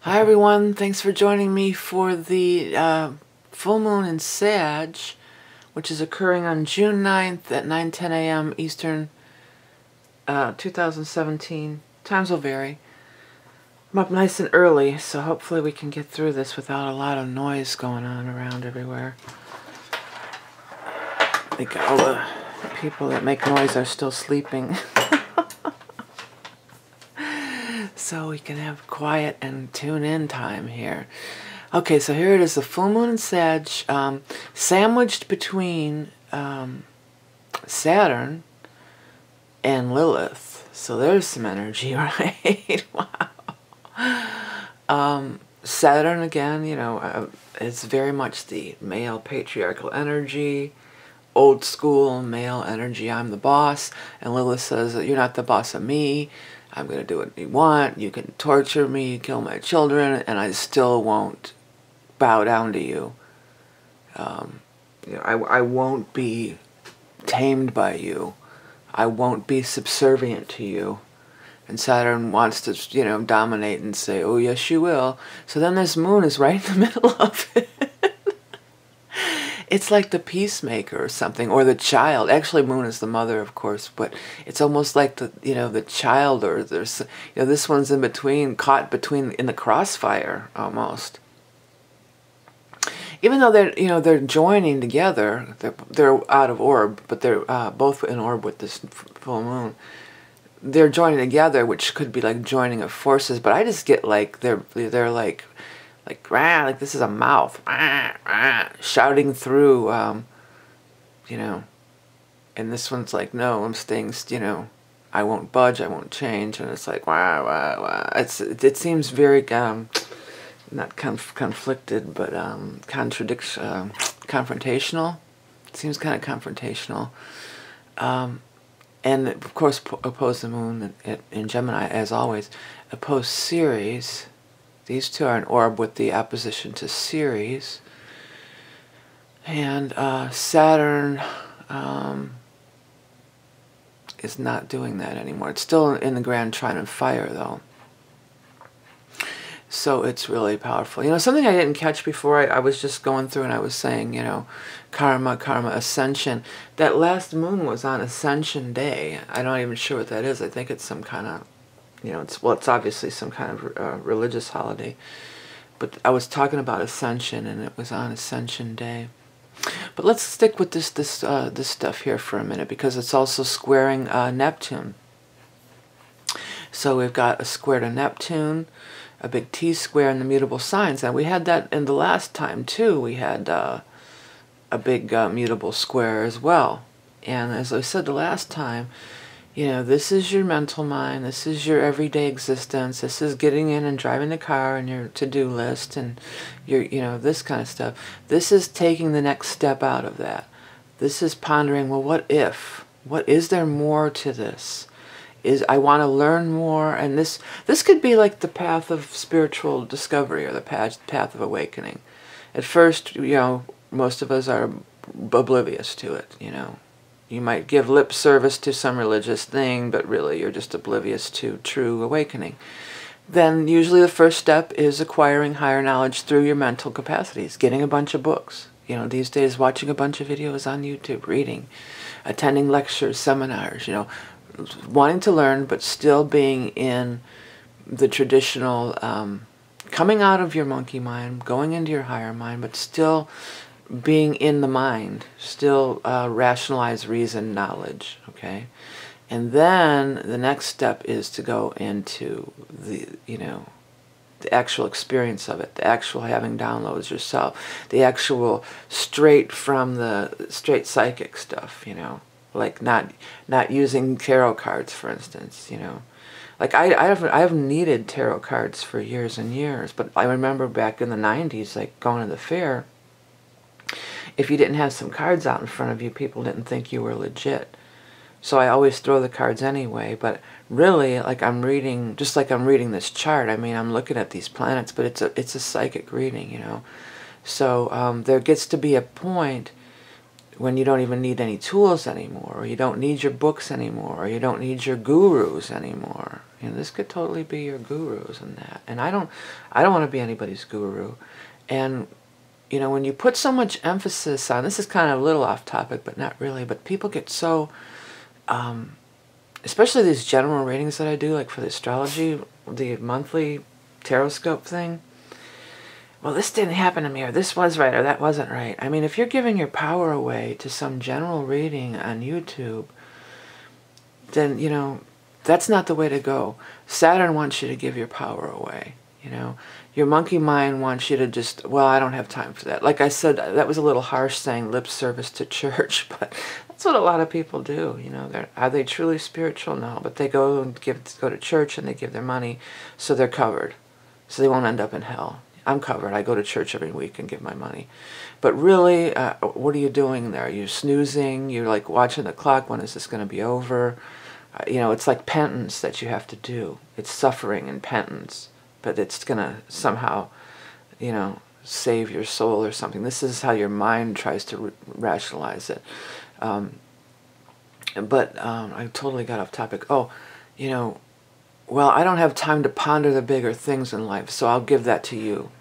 Hi everyone, thanks for joining me for the full moon in Sag, which is occurring on June 9th at 9:10 a.m. Eastern, 2017. Times will vary. I'm up nice and early, so hopefully we can get through this without a lot of noise going on around everywhere. I think all the people that make noise are still sleeping. So we can have quiet and tune in time here. Okay, so here it is, the full moon in Sag, sandwiched between Saturn and Lilith. So there's some energy, right? Wow. Saturn again, you know, it's very much the male patriarchal energy, old school male energy. I'm the boss, and Lilith says that you're not the boss of me. I'm going to do what you want. You can torture me, kill my children, and I still won't bow down to you. You know, I won't be tamed by you. I won't be subservient to you. And Saturn wants to, you know, dominate and say, oh, yes, you will. So then this moon is right in the middle of it. It's like the peacemaker or something, or the child. Actually, moon is the mother, of course, but it's almost like the, you know, the child, or there's, you know, this one's in between, caught between, in the crossfire, almost. Even though they're, you know, they're joining together, they're out of orb, but they're both in orb with this full moon. They're joining together, which could be like joining of forces, but I just get like they're like rah, like this is a mouth rah, rah, shouting through, you know, and this one's like, no, I'm staying, you know, I won't budge, I won't change, and it's like wah, wah, wah. It seems very not conflicted, but confrontational. It seems kind of confrontational, and of course oppose the moon in Gemini, as always. Oppose Ceres. These two are in orb with the opposition to Ceres. And Saturn is not doing that anymore. It's still in the grand trine of fire, though. So it's really powerful. You know, something I didn't catch before, I was just going through and I was saying, you know, karma, ascension. That last moon was on Ascension Day. I'm not even sure what that is. I think it's some kind of, you know, it's obviously some kind of religious holiday. But I was talking about Ascension, and it was on Ascension Day. But let's stick with this stuff here for a minute, because it's also squaring Neptune. So we've got a square to Neptune, a big T-square in the mutable signs. And we had that in the last time, too. We had a big mutable square as well. And as I said the last time, you know, this is your mental mind, this is your everyday existence, this is getting in and driving the car and your to-do list and your, you know, this kind of stuff. This is taking the next step out of that. This is pondering, well, what if? What is there more to this? I want to learn more, and this could be like the path of spiritual discovery, or the path of awakening. At first, you know, most of us are oblivious to it, you know. You might give lip service to some religious thing, but really you're just oblivious to true awakening. Then usually the first step is acquiring higher knowledge through your mental capacities, getting a bunch of books. You know, these days watching a bunch of videos on YouTube, reading, attending lectures, seminars, you know, wanting to learn, but still being in the traditional, coming out of your monkey mind, going into your higher mind, but still being in the mind, still rationalize, reason, knowledge, okay? And then the next step is to go into the, you know, the actual experience of it, the actual having downloads yourself, the actual straight psychic stuff, you know, like not using tarot cards, for instance, you know. Like I've needed tarot cards for years and years, but I remember back in the 90s, like going to the fair, if you didn't have some cards out in front of you, people didn't think you were legit. So I always throw the cards anyway, but really, like I'm reading, just like I'm reading this chart, I mean, I'm looking at these planets, but it's a psychic reading, you know. So there gets to be a point when you don't even need any tools anymore, or you don't need your books anymore, or you don't need your gurus anymore. You know, this could totally be your gurus and that. And I don't want to be anybody's guru. And you know, when you put so much emphasis on, this is kind of a little off topic, but not really, but people get so, especially these general readings that I do, like for the astrology, the monthly taroscope thing. Well, this didn't happen to me, or this was right, or that wasn't right. I mean, if you're giving your power away to some general reading on YouTube, then, you know, that's not the way to go. Saturn wants you to give your power away, you know. Your monkey mind wants you to just, well, I don't have time for that. Like I said, that was a little harsh saying lip service to church, but that's what a lot of people do, you know. Are they truly spiritual? No, but they go to church and they give their money, so they're covered. So they won't end up in hell. I'm covered. I go to church every week and give my money. But really, what are you doing there? You're snoozing. You're like watching the clock. When is this going to be over? You know, it's like penance that you have to do. It's suffering and penance. But it's going to somehow, you know, save your soul or something. This is how your mind tries to rationalize it. But I totally got off topic. Oh, you know, well, I don't have time to ponder the bigger things in life, so I'll give that to you.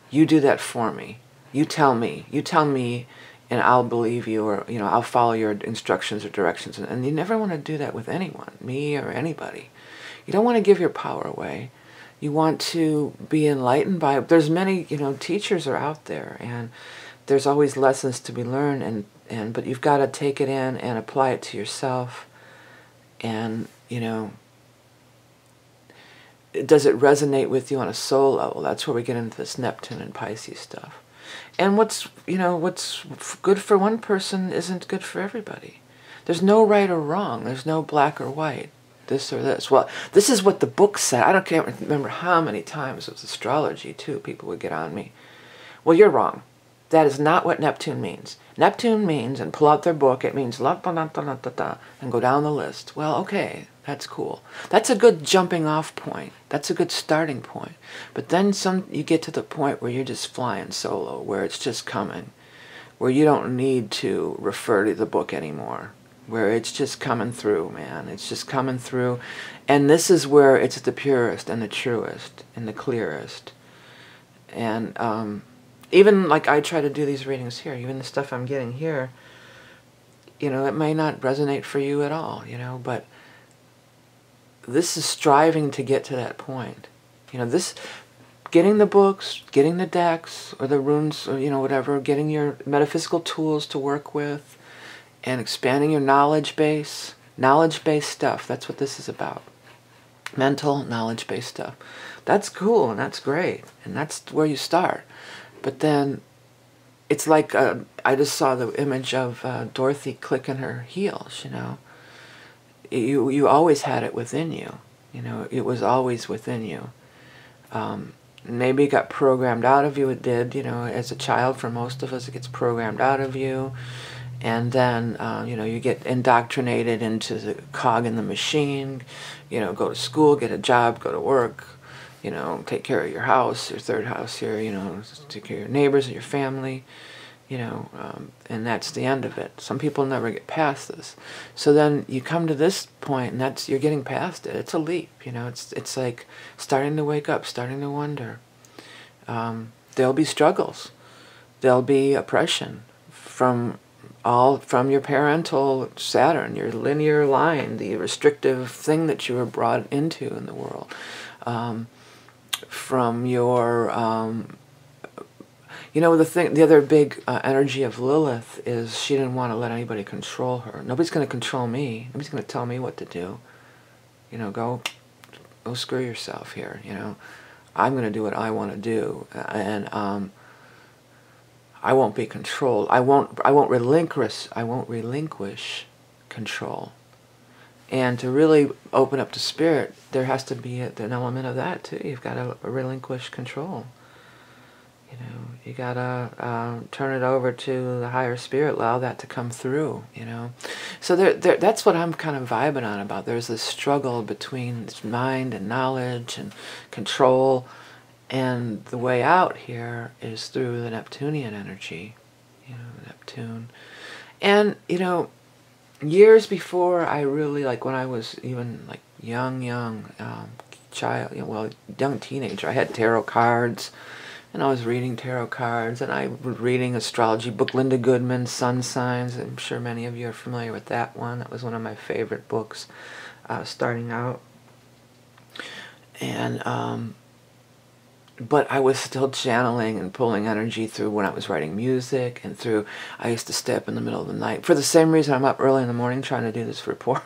You do that for me. You tell me, and I'll believe you, or, you know, I'll follow your instructions or directions. And you never want to do that with anyone, me or anybody. You don't want to give your power away. You want to be enlightened by it. There's many, you know, teachers are out there, and there's always lessons to be learned, but you've got to take it in and apply it to yourself. And, you know, does it resonate with you on a soul level? That's where we get into this Neptune and Pisces stuff. And what's good for one person isn't good for everybody. There's no right or wrong. There's no black or white, this or this. Well, this is what the book said. Can't remember how many times with astrology, too, people would get on me. Well, you're wrong. That is not what Neptune means. Neptune means, and pull out their book, it means la da da da da da, and go down the list. Well, okay, that's cool. That's a good jumping off point. That's a good starting point. But then you get to the point where you're just flying solo, where it's just coming, where you don't need to refer to the book anymore, where it's just coming through, man. It's just coming through. And this is where it's the purest and the truest and the clearest. And even like I try to do these readings here, even the stuff I'm getting here, you know, it may not resonate for you at all, you know, but this is striving to get to that point. You know, this, getting the books, getting the decks, or the runes, or, you know, whatever, getting your metaphysical tools to work with, and expanding your knowledge-based stuff. That's what this is about. Mental, knowledge-based stuff. That's cool, and that's great, and that's where you start. But then, it's like, I just saw the image of Dorothy clicking her heels, you know. You always had it within you. You know, it was always within you. Maybe it got programmed out of you. It did, you know, as a child. For most of us, it gets programmed out of you. And then, you know, you get indoctrinated into the cog in the machine. You know, go to school, get a job, go to work. You know, take care of your house, your third house here. You know, take care of your neighbors and your family. You know, and that's the end of it. Some people never get past this. So then you come to this point, and you're getting past it. It's a leap, you know. It's like starting to wake up, starting to wonder. There'll be struggles. There'll be oppression from your parental Saturn, your linear line, the restrictive thing that you were brought into in the world. From your you know, the other big energy of Lilith is she didn't want to let anybody control her. Nobody's going to control me. Nobody's going to tell me what to do. You know, go screw yourself here. You know, I'm going to do what I want to do, and I won't be controlled. I won't relinquish control. And to really open up to spirit, there has to be an element of that too. You've got to relinquish control. You know, you gotta turn it over to the higher spirit, allow that to come through, you know. So that's what I'm kind of vibing on about. There's this struggle between mind and knowledge and control, and the way out here is through the Neptunian energy, you know, Neptune. And, you know, years before I really, like when I was even like young child, you know, well, young teenager, I had tarot cards, and I was reading tarot cards, and I was reading astrology book, Linda Goodman's Sun Signs. I'm sure many of you are familiar with that one. That was one of my favorite books starting out. And but I was still channeling and pulling energy through when I was writing music, and through, I used to stay up in the middle of the night. For the same reason I'm up early in the morning trying to do this report.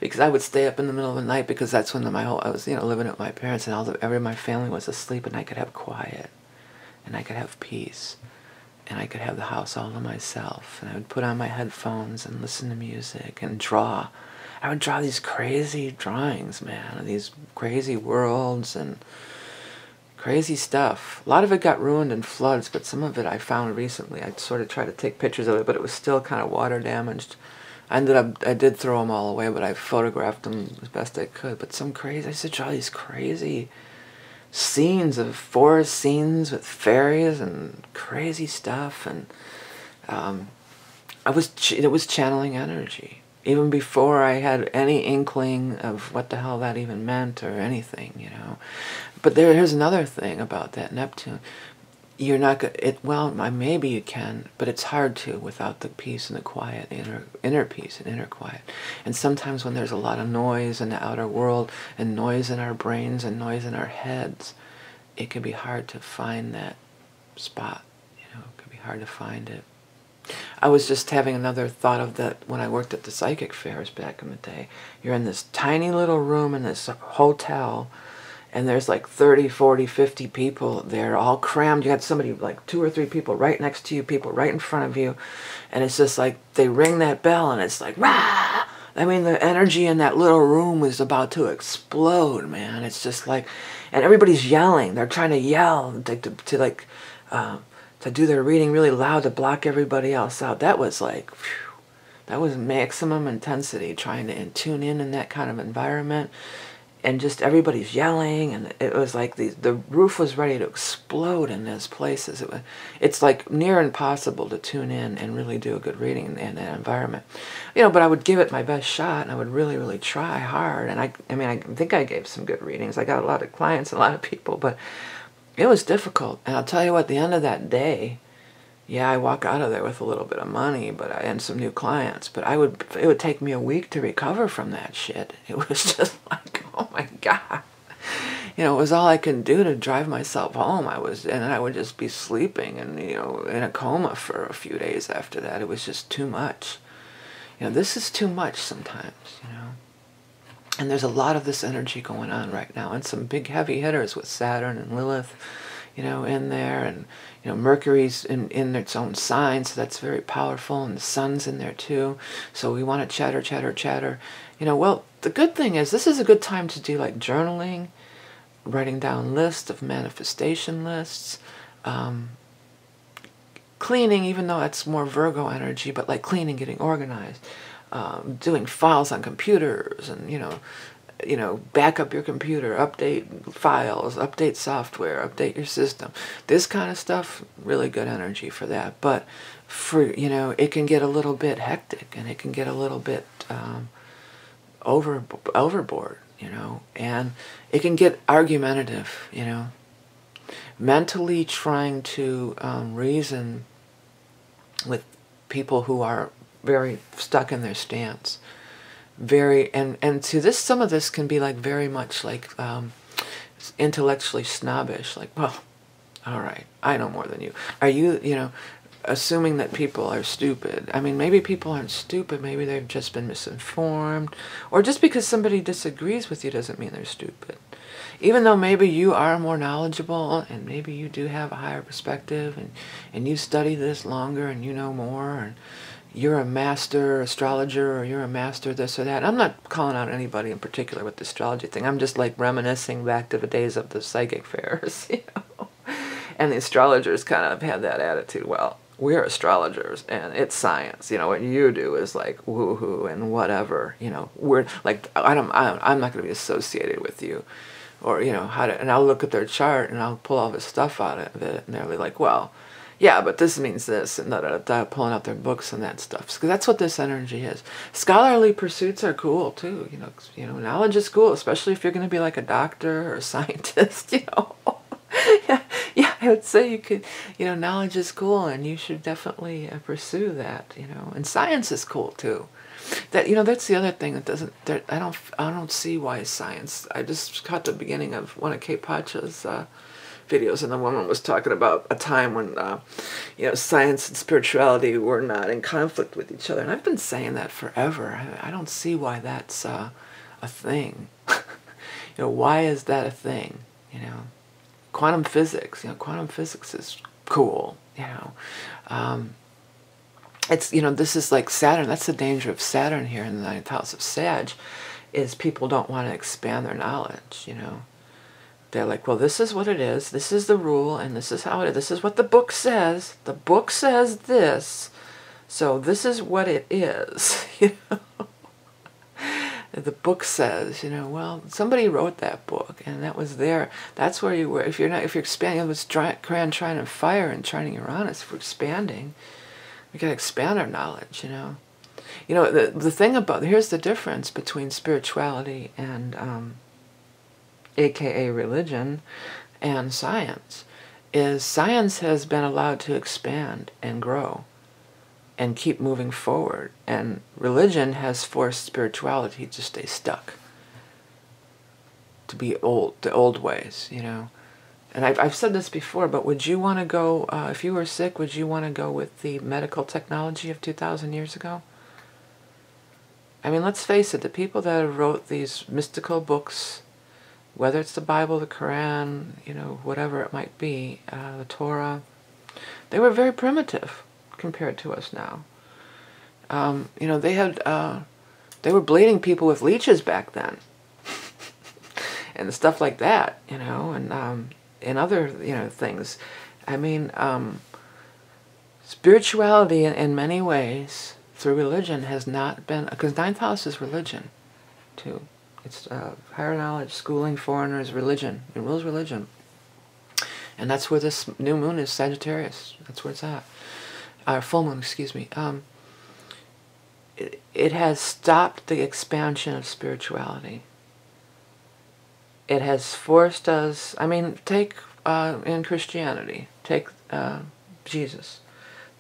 Because I would stay up in the middle of the night, because that's when I was, you know, living with my parents, and every my family was asleep, and I could have quiet, and I could have peace, and I could have the house all to myself, and I would put on my headphones and listen to music and draw. I would draw these crazy drawings, man, of these crazy worlds and crazy stuff. A lot of it got ruined in floods, but some of it I found recently. I sort of tried to take pictures of it, but it was still kind of water damaged. I did throw them all away, but I photographed them as best I could. But some crazy, I used to draw these crazy scenes of forest scenes with fairies and crazy stuff, and it was channeling energy. Even before I had any inkling of what the hell that even meant or anything, you know. But here's another thing about that Neptune. You're not going well, maybe you can, but it's hard to without the peace and the quiet, inner peace and inner quiet. And sometimes when there's a lot of noise in the outer world, and noise in our brains, and noise in our heads, it can be hard to find that spot. You know, it can be hard to find it. I was just having another thought of that when I worked at the psychic fairs back in the day. You're in this tiny little room in this hotel, and there's like 30, 40, 50 people there, all crammed. You got somebody, like 2 or 3 people right next to you, people right in front of you, and it's just like they ring that bell, and it's like, rah! I mean, the energy in that little room is about to explode, man. It's just like, and everybody's yelling. They're trying to yell to do their reading really loud to block everybody else out. That was like, whew, that was maximum intensity, trying to tune in that kind of environment. And just everybody's yelling, and it was like the roof was ready to explode in those places. It's like near impossible to tune in and really do a good reading in that environment. You know, but I would give it my best shot, and I would really, really try hard. And I mean, I think I gave some good readings. I got a lot of clients and a lot of people, but it was difficult. And I'll tell you what, at the end of that day, yeah, I walk out of there with a little bit of money, and some new clients. But it would take me a week to recover from that shit. It was just like, oh my God. You know, it was all I could do to drive myself home. And I would just be sleeping and, you know, in a coma for a few days after that. It was just too much. You know, this is too much sometimes, you know. And there's a lot of this energy going on right now, and some big heavy hitters with Saturn and Lilith, you know, in there, and, you know, Mercury's in its own sign, so that's very powerful, and the Sun's in there too. So we want to chatter, chatter, chatter. You know, well, the good thing is this is a good time to do like journaling, writing down lists of manifestation lists, cleaning, even though it's more Virgo energy, but like cleaning, getting organized, doing files on computers, and, you know, back up your computer, update files, update software, update your system. This kind of stuff, really good energy for that. But for, you know, it can get a little bit hectic, and it can get a little bit overboard, you know, and it can get argumentative, you know. Mentally trying to reason with people who are very stuck in their stance. And to this, some of this can be like very much like intellectually snobbish, like, well, all right, I know more than you. Are you, you know, assuming that people are stupid. I mean, maybe people aren't stupid, maybe they've just been misinformed, or just because somebody disagrees with you doesn't mean they're stupid. Even though maybe you are more knowledgeable, and maybe you do have a higher perspective, and you study this longer, and you know more, and you're a master astrologer, or you're a master this or that. I'm not calling out anybody in particular with the astrology thing. I'm just like reminiscing back to the days of the psychic fairs, you know. And the astrologers kind of had that attitude, well, we're astrologers and it's science. You know, what you do is like woohoo and whatever, you know. We're like, I'm not going to be associated with you. Or, you know, and I'll look at their chart and I'll pull all this stuff out of it, and they'll be like, well, yeah, but this means this, and pulling out their books and that stuff. Because that's what this energy is. Scholarly pursuits are cool too. Knowledge is cool, especially if you're going to be like a doctor or a scientist. Yeah, I would say you could. Knowledge is cool, and you should definitely pursue that. And science is cool too. That's the other thing that doesn't. I don't see why science. I just caught the beginning of one of Kate Pacha's videos, and the woman was talking about a time when science and spirituality were not in conflict with each other, and I've been saying that forever. I don't see why that's a thing. Why is that a thing? Quantum physics. Quantum physics is cool. It's this is like Saturn. That's the danger of Saturn here in the 9th house of Sag, is people don't want to expand their knowledge. They're like, well, this is what it is. This is the rule, and this is how it is. This is what the book says. The book says this, so this is what it is. The book says, well, somebody wrote that book, and that was there. That's where you were. If you're expanding, it was Crayon, Trine, and Fire, and Trine Uranus. If we're expanding, we got to expand our knowledge. The thing about, here's the difference between spirituality and AKA religion and science, is science has been allowed to expand and grow and keep moving forward, and religion has forced spirituality to stay stuck, to be the old ways. And I've said this before, but would you want to go, if you were sick, would you want to go with the medical technology of 2,000 years ago? I mean, let's face it, the people that wrote these mystical books, whether it's the Bible, the Quran, whatever it might be, the Torah, they were very primitive compared to us now. They were bleeding people with leeches back then, and stuff like that, and other things. I mean, spirituality in many ways through religion has not been, because 9th house is religion too. It's higher knowledge, schooling, foreigners, religion. It rules religion. And that's where this new moon is, Sagittarius. That's where it's at. Full moon, excuse me. It has stopped the expansion of spirituality. It has forced us, take in Christianity, take Jesus,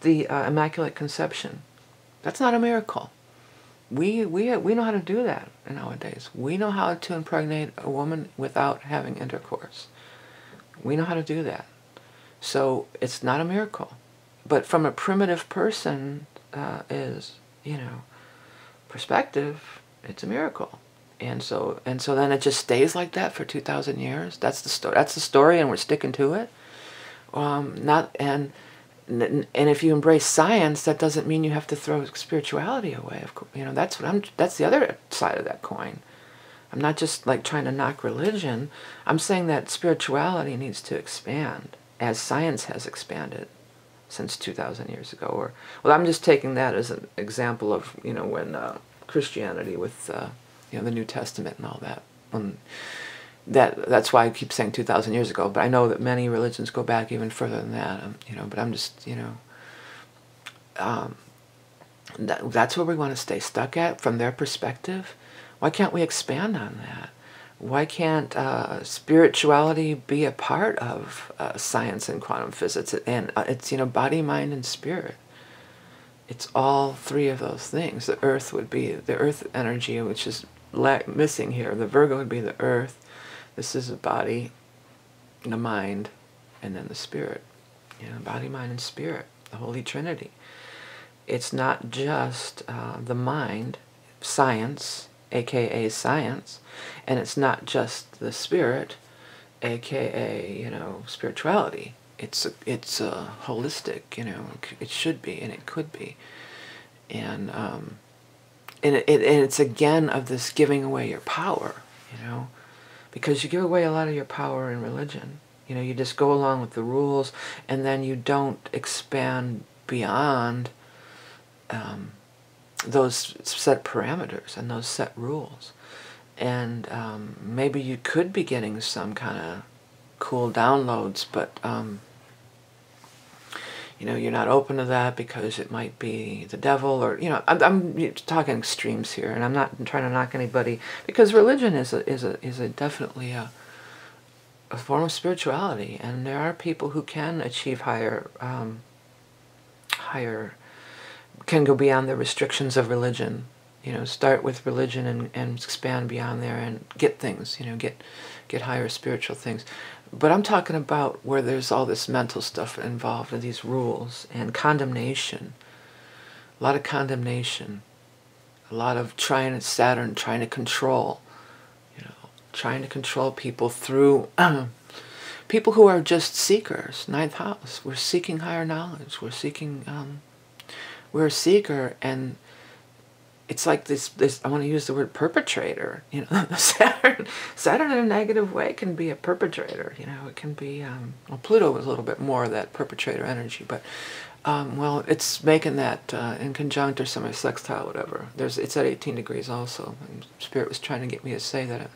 the Immaculate Conception. That's not a miracle. We know how to do that nowadays. We know how to impregnate a woman without having intercourse. We know how to do that. So it's not a miracle. But from a primitive person perspective, it's a miracle. And so then it just stays like that for 2,000 years. That's the story. That's the story, and we're sticking to it. And if you embrace science, that doesn't mean you have to throw spirituality away. Of course, that's the other side of that coin. I'm not just like trying to knock religion. I'm saying that spirituality needs to expand as science has expanded since 2,000 years ago. Well, I'm just taking that as an example of when Christianity with the New Testament and all that. That's why I keep saying 2,000 years ago, but I know that many religions go back even further than that, but I'm just, that's where we want to stay stuck at from their perspective. Why can't we expand on that? Why can't spirituality be a part of science and quantum physics? And it's, body, mind, and spirit. It's all three of those things. The earth would be the earth energy, which is missing here. The Virgo would be the earth. This is the body, the mind, and then the spirit. Body, mind, and spirit, the Holy Trinity. It's not just the mind, science, aka science, and it's not just the spirit, aka spirituality. It's a holistic. It should be, and it could be, and it's again of this giving away your power. Because you give away a lot of your power in religion. You just go along with the rules, and then you don't expand beyond those set parameters and those set rules. And maybe you could be getting some kind of cool downloads, but you know, you're not open to that because it might be the devil, or, you know, I'm talking extremes here, and I'm not trying to knock anybody, because religion is a definitely a form of spirituality, and there are people who can achieve higher, can go beyond the restrictions of religion. You know, start with religion and expand beyond there and get things, you know, get higher spiritual things. But I'm talking about where there's all this mental stuff involved, and these rules and condemnation. A lot of condemnation. A lot of Saturn trying to control, you know, trying to control people through people who are just seekers. Ninth house. We're seeking higher knowledge. We're seeking, we're a seeker, and it's like this, I want to use the word perpetrator, you know. Saturn in a negative way can be a perpetrator, you know. It can be, well, Pluto was a little bit more of that perpetrator energy, but, well, it's making that in conjunct or semi-sextile, whatever. It's at 18 degrees also, and Spirit was trying to get me to say that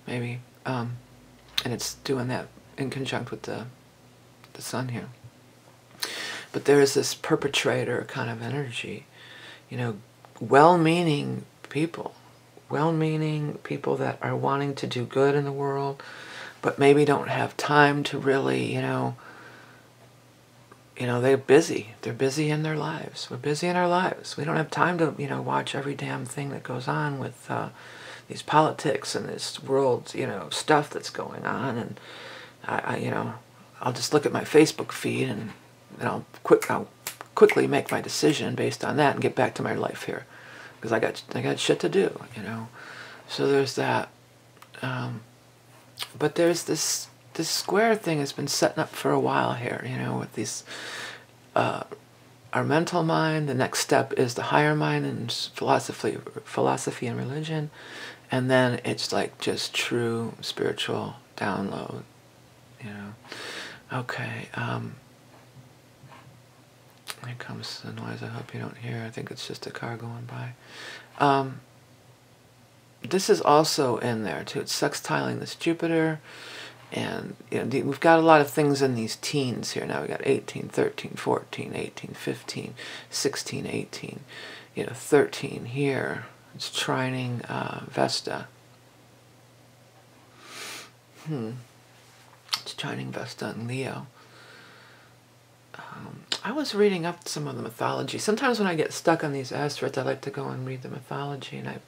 maybe, and it's doing that in conjunct with the Sun here. But there is this perpetrator kind of energy, you know, well-meaning people that are wanting to do good in the world, but maybe don't have time to really, you know, they're busy in their lives. We're busy in our lives. We don't have time to, you know, watch every damn thing that goes on with these politics and this world, you know, stuff that's going on. And I you know, I'll just look at my Facebook feed, and I'll quickly make my decision based on that and get back to my life here, because I got shit to do, you know. So there's that. But there's this square thing has been setting up for a while here, you know, with these our mental mind. The next step is the higher mind and philosophy and religion, and then it's like just true spiritual download, you know. Okay. Here comes the noise. I hope you don't hear. I think it's just a car going by. This is also in there too. It's sextiling this Jupiter, and you know, we've got a lot of things in these teens here now. We got 18, 13, 14, 18, 15, 16, 18. You know, 13 here. It's trining Vesta. It's trining Vesta and Leo. I was reading up some of the mythology. Sometimes when I get stuck on these asteroids, I like to go and read the mythology, and I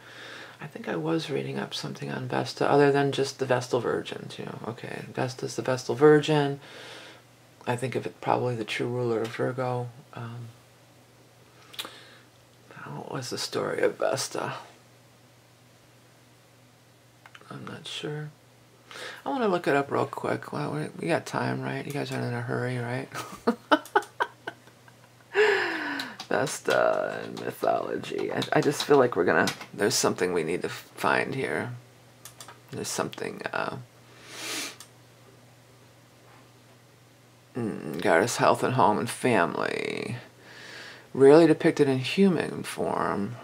think I was reading up something on Vesta, other than just the Vestal Virgins, you know. Okay, Vesta's the Vestal Virgin. I think of it probably the true ruler of Virgo. What was the story of Vesta? I'm not sure. I want to look it up real quick. Well, we got time, right? You guys aren't in a hurry, right? Vesta and mythology. I just feel like there's something we need to find here. There's something, goddess, health and home and family. Rarely depicted in human form.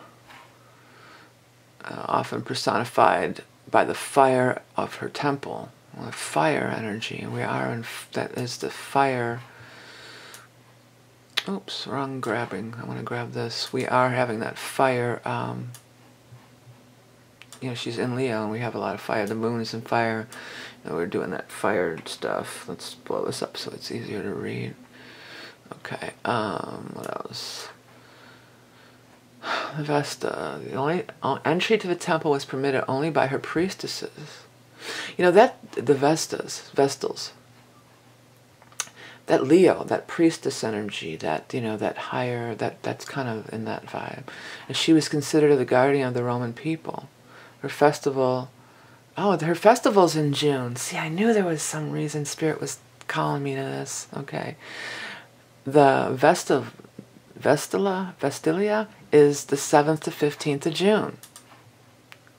Often personified by the fire of her temple. Well, fire energy. We are in, that is the fire. Oops, wrong grabbing. I want to grab this. We are having that fire. You know, she's in Leo, and we have a lot of fire. The moon is in fire, and we're doing that fire stuff. Let's blow this up so it's easier to read. Okay. What else? Vesta. The only entry to the temple was permitted only by her priestesses. You know, that the Vestals. That Leo, that priestess energy, that, you know, that higher, that's kind of in that vibe. And she was considered the guardian of the Roman people. Her festival, her festival's in June. See, I knew there was some reason Spirit was calling me to this. Okay. The Vestilia is the 7th to 15th of June.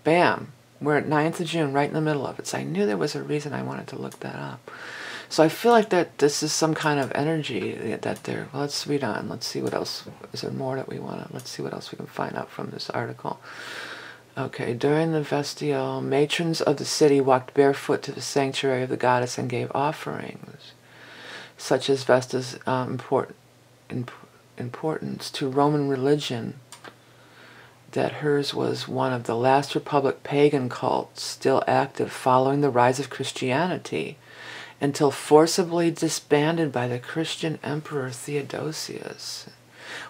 Bam. We're at 9th of June, right in the middle of it. So I knew there was a reason I wanted to look that up. So I feel like that this is some kind of energy that they're, well, let's read on. Let's see what else, is there more that we want to, let's see what else we can find out from this article. Okay, during the Vestial, matrons of the city walked barefoot to the sanctuary of the goddess and gave offerings, such as Vesta's importance to Roman religion that hers was one of the last Republic pagan cults still active following the rise of Christianity until forcibly disbanded by the Christian Emperor Theodosius.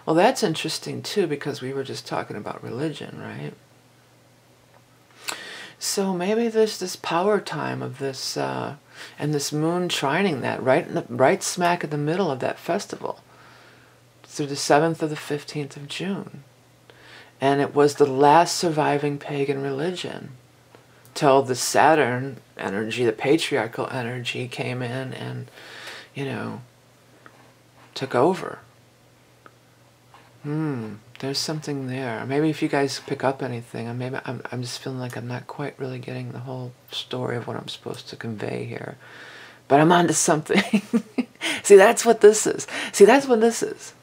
Well, that's interesting too, because we were just talking about religion, right? So maybe there's this power time of this, and this moon trining that right smack in the middle of that festival through the 7th or the 15th of June. And it was the last surviving pagan religion till the Saturn energy, the patriarchal energy came in and, you know, took over. There's something there. Maybe if you guys pick up anything, and maybe I'm just feeling like I'm not quite really getting the whole story of what I'm supposed to convey here. But I'm onto something. See, that's what this is. See, that's what this is.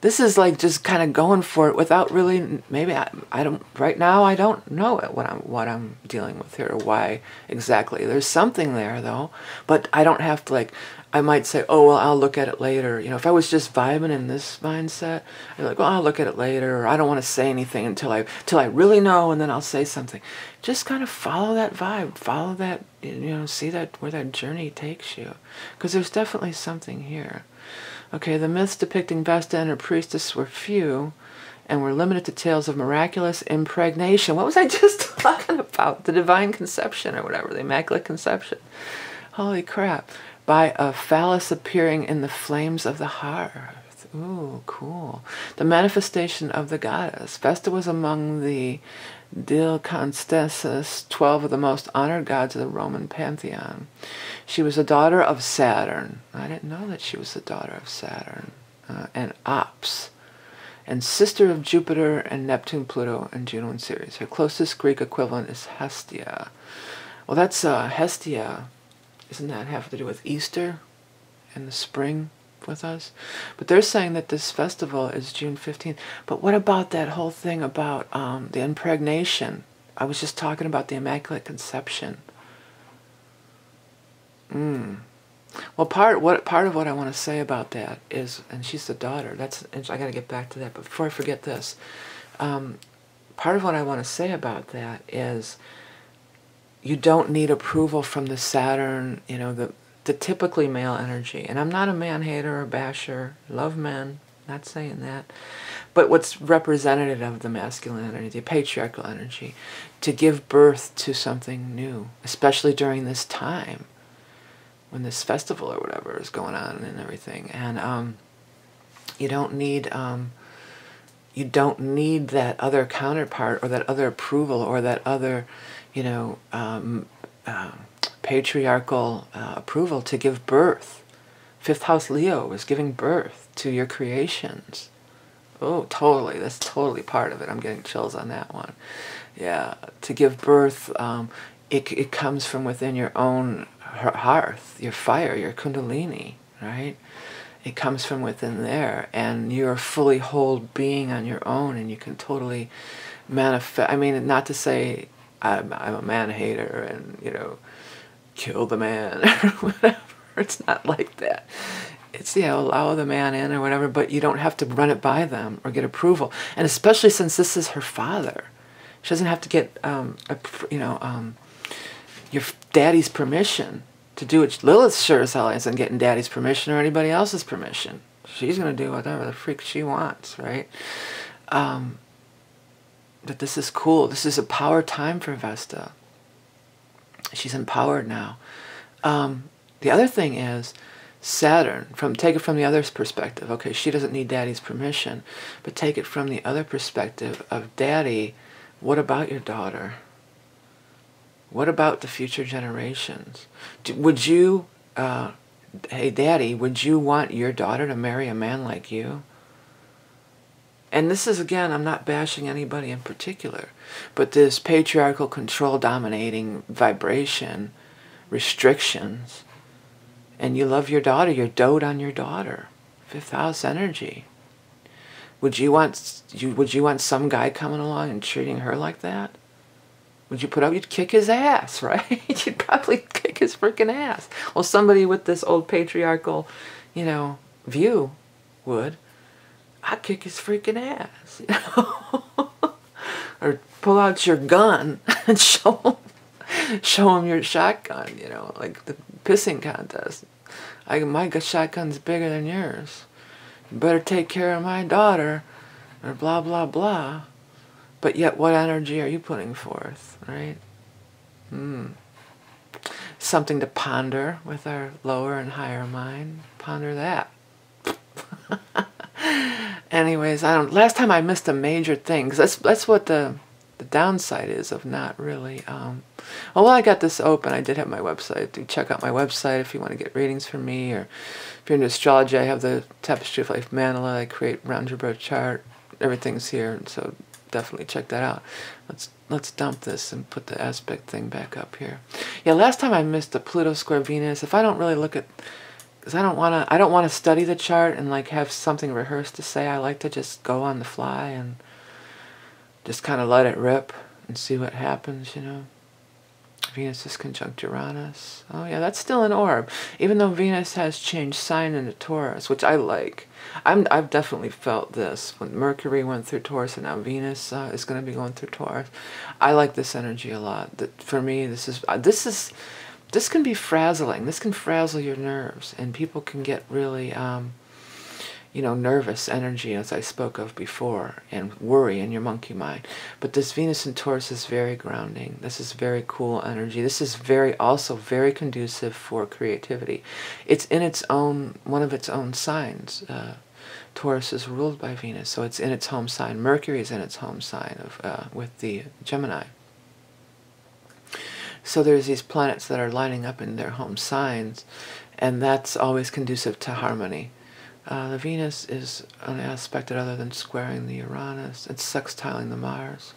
This is like just kind of going for it without really, maybe I don't, right now I don't know it, what I'm dealing with here, or why exactly. There's something there though, but I don't have to, like, I might say, oh, well, I'll look at it later. You know, if I was just vibing in this mindset, I'd be like, well, I'll look at it later, or I don't want to say anything until I really know, and then I'll say something. Just kind of follow that vibe, follow that, you know, see that, where that journey takes you. Because there's definitely something here. Okay, the myths depicting Vesta and her priestess were few and were limited to tales of miraculous impregnation. What was I just talking about? The divine conception or whatever, the immaculate conception. Holy crap. By a phallus appearing in the flames of the hearth. Ooh, cool. The manifestation of the goddess. Vesta was among the Constances, 12 of the most honored gods of the Roman pantheon. She was a daughter of Saturn. I didn't know that she was the daughter of Saturn. And Ops. And sister of Jupiter and Neptune, Pluto, and Juno and Ceres. Her closest Greek equivalent is Hestia. Well, that's Hestia. Doesn't that have to do with Easter and the spring with us? But they're saying that this festival is June 15th. But what about that whole thing about the impregnation? I was just talking about the Immaculate Conception. Well, part of what I want to say about that is, and she's the daughter. I got to get back to that. But before I forget this, part of what I want to say about that is, you don't need approval from the Saturn, you know, the typically male energy. And I'm not a man-hater or basher. Love men. Not saying that. But what's representative of the masculine energy, the patriarchal energy, to give birth to something new, especially during this time when this festival or whatever is going on and everything. And you don't need that other counterpart or that other approval or that other, you know, patriarchal approval to give birth. Fifth house Leo is giving birth to your creations. Oh, totally. That's totally part of it. I'm getting chills on that one. Yeah, to give birth, it comes from within your own hearth, your fire, your kundalini, right? It comes from within there, and you're a fully whole being on your own, and you can totally manifest. I mean, not to say I'm a man-hater and, you know, kill the man or whatever. It's not like that. It's, you know, allow the man in or whatever, but you don't have to run it by them or get approval. And especially since this is her father. She doesn't have to get, your daddy's permission to do it. Lilith sure as hell isn't getting daddy's permission or anybody else's permission. She's going to do whatever the freak she wants, right? But this is cool. This is a power time for Vesta. She's empowered now. The other thing is Saturn, take it from the other's perspective. Okay, she doesn't need daddy's permission, but take it from the other perspective of daddy. What about your daughter? What about the future generations? Would you, hey daddy, would you want your daughter to marry a man like you? And this is, again, I'm not bashing anybody in particular, but this patriarchal control dominating vibration, restrictions, and you love your daughter, you dote on your daughter. Fifth house energy. Would you want some guy coming along and treating her like that? Would you put up? You'd kick his ass, right? You'd probably kick his freaking ass. Well, somebody with this old patriarchal, you know, view would. I'd kick his freaking ass, you know? Or pull out your gun and show him your shotgun, you know, like the pissing contest. My shotgun's bigger than yours. You better take care of my daughter, or blah, blah, blah. But yet, what energy are you putting forth, right? Something to ponder with our lower and higher mind. Ponder that. Anyways, last time I missed a major thing, because that's what the downside is of not really. Well, while I got this open, I did have my website. Do check out my website if you want to get readings from me, or if you're into astrology, I have the Tapestry of Life mandala. I create round your birth chart. Everything's here, so definitely check that out. Let's dump this and put the aspect thing back up here. Yeah, last time I missed the Pluto square Venus. If I don't really look at, because I don't want to study the chart and like have something rehearsed to say. I like to just go on the fly and just kind of let it rip and see what happens, you know. Venus is conjunct Uranus. Oh yeah, that's still an orb. Even though Venus has changed sign into Taurus, which I like. I've definitely felt this. When Mercury went through Taurus and now Venus is going to be going through Taurus. I like this energy a lot. For me, this can be frazzling. This can frazzle your nerves, and people can get really, you know, nervous energy, as I spoke of before, and worry in your monkey mind. But this Venus in Taurus is very grounding. This is very cool energy. This is also very conducive for creativity. It's in its own, one of its own signs. Taurus is ruled by Venus, so it's in its home sign. Mercury is in its home sign with the Gemini. So there's these planets that are lining up in their home signs, and that's always conducive to harmony. The Venus is unaspected other than squaring the Uranus. It's sextiling the Mars.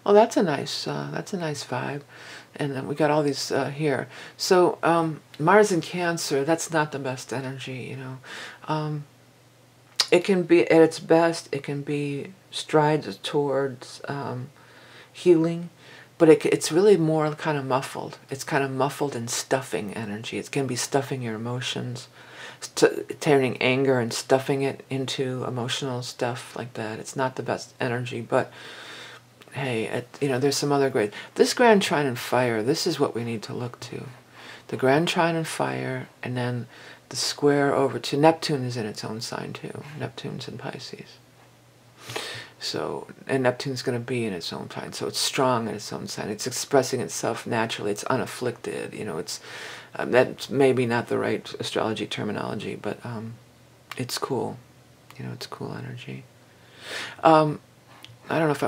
Well, that's a nice vibe. And then we got all these here. So Mars in Cancer, that's not the best energy, you know. It can be, at its best, it can be strides towards healing, but it's really more kind of muffled. It's kind of muffled and stuffing energy. It's going to be stuffing your emotions, turning anger and stuffing it into emotional stuff like that. It's not the best energy, but hey, you know, there's some other great. This Grand Trine and Fire, this is what we need to look to. The Grand Trine and Fire, and then the square over to Neptune is in its own sign too. Neptune's in Pisces. So, and Neptune's going to be in its own sign, so it's strong in its own sign. It's expressing itself naturally. It's unafflicted. You know, it's that's maybe not the right astrology terminology, but it's cool. You know, it's cool energy. I don't know if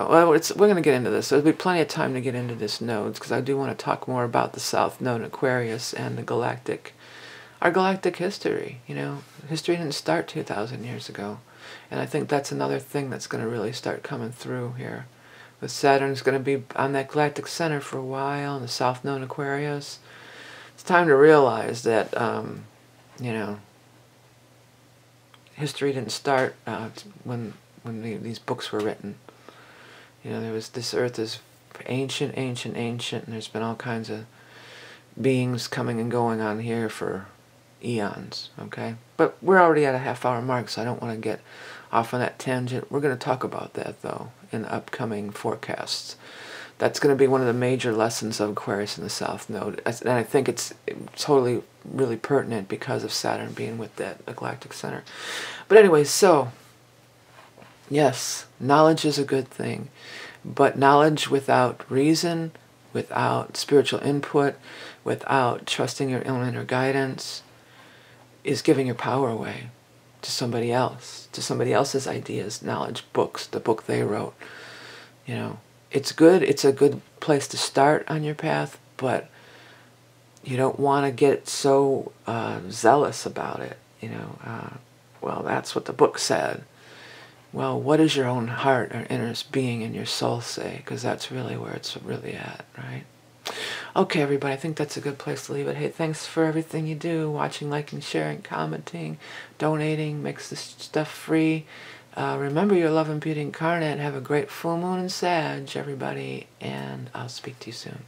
we're going to get into this. There'll be plenty of time to get into this nodes, because I do want to talk more about the South Node in Aquarius and the our galactic history. You know, history didn't start 2,000 years ago. And I think that's another thing that's going to really start coming through here. With Saturn's going to be on that galactic center for a while, and the South Node in Aquarius. It's time to realize that, you know, history didn't start when these books were written. You know, this Earth is ancient, ancient, ancient, and there's been all kinds of beings coming and going on here for eons, okay? But we're already at a half-hour mark, so I don't want to get off on that tangent. We're going to talk about that, though, in the upcoming forecasts. That's going to be one of the major lessons of Aquarius in the South Node. And I think it's totally, really pertinent because of Saturn being with that galactic center. But anyway, so, yes, knowledge is a good thing. But knowledge without reason, without spiritual input, without trusting your own inner guidance, is giving your power away to somebody else, to somebody else's ideas, knowledge, books, the book they wrote. You know, it's good. It's a good place to start on your path, but you don't want to get so zealous about it. You know, well, that's what the book said. Well, what does your own heart or inner being and your soul say? Because that's really where it's really at, right? Okay, everybody, I think that's a good place to leave it. Hey, thanks for everything you do. Watching, liking, sharing, commenting, donating, makes this stuff free. Remember your love and beauty incarnate. Have a great full moon in Sag, everybody, and I'll speak to you soon.